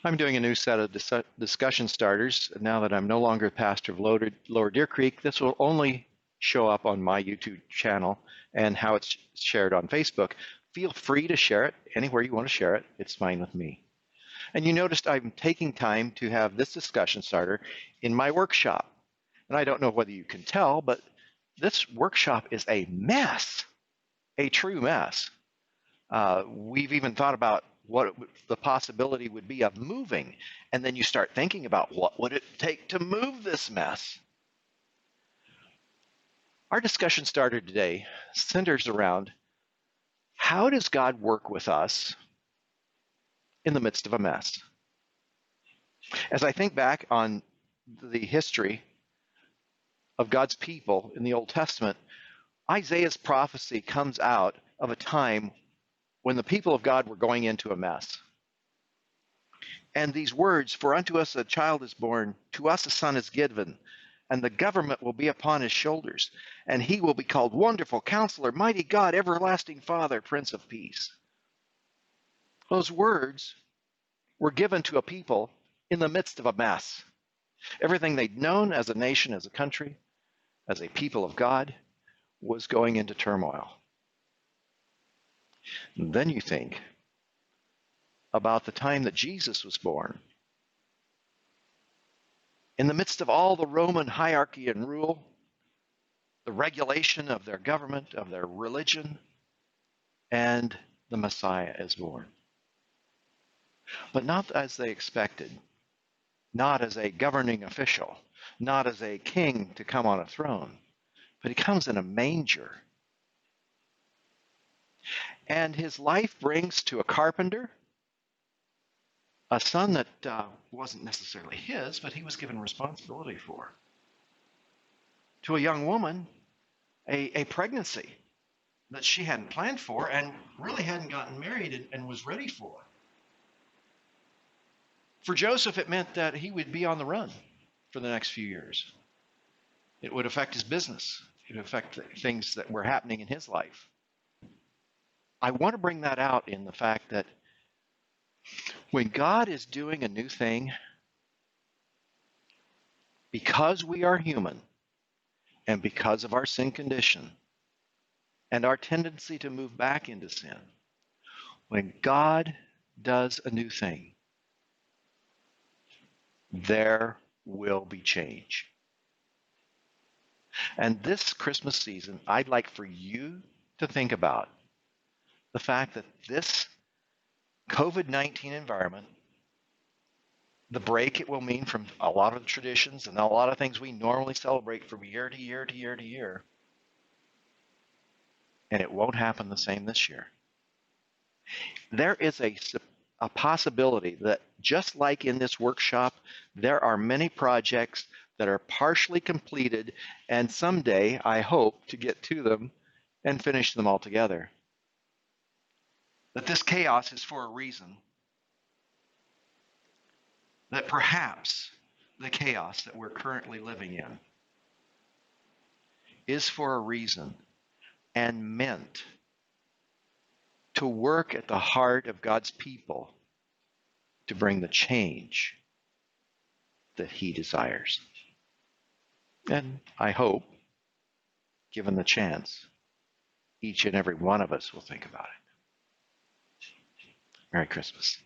I'm doing a new set of discussion starters. Now that I'm no longer pastor of Lower Deer Creek, this will only show up on my YouTube channel and how it's shared on Facebook. Feel free to share it anywhere you want to share it. It's fine with me. And you noticed I'm taking time to have this discussion starter in my workshop. And I don't know whether you can tell, but this workshop is a mess, a true mess. We've even thought about what the possibility would be of moving. And then you start thinking about what would it take to move this mess? Our discussion starter today centers around how does God work with us in the midst of a mess? As I think back on the history of God's people in the Old Testament, Isaiah's prophecy comes out of a time when the people of God were going into a mess. And these words, "For unto us a child is born, to us a son is given, and the government will be upon his shoulders, and he will be called Wonderful Counselor, Mighty God, Everlasting Father, Prince of Peace." Those words were given to a people in the midst of a mess. Everything they'd known as a nation, as a country, as a people of God, was going into turmoil. And then you think about the time that Jesus was born. In the midst of all the Roman hierarchy and rule, the regulation of their government, of their religion, and the Messiah is born. But not as they expected, not as a governing official, not as a king to come on a throne, but he comes in a manger. And his life brings to a carpenter a son that wasn't necessarily his, but he was given responsibility for. To a young woman, a pregnancy that she hadn't planned for and really hadn't gotten married and was ready for. For Joseph, it meant that he would be on the run for the next few years. It would affect his business. It would affect things that were happening in his life. I want to bring that out in the fact that when God is doing a new thing, because we are human and because of our sin condition and our tendency to move back into sin, when God does a new thing, there will be change. And this Christmas season, I'd like for you to think about the fact that this COVID-19 environment, the break it will mean from a lot of the traditions and a lot of things we normally celebrate from year to year to year to year, and it won't happen the same this year. There is a possibility that just like in this workshop, there are many projects that are partially completed, and someday I hope to get to them and finish them all together. That this chaos is for a reason. That perhaps the chaos that we're currently living in is for a reason and meant to work at the heart of God's people to bring the change that he desires. And I hope, given the chance, each and every one of us will think about it. Merry Christmas.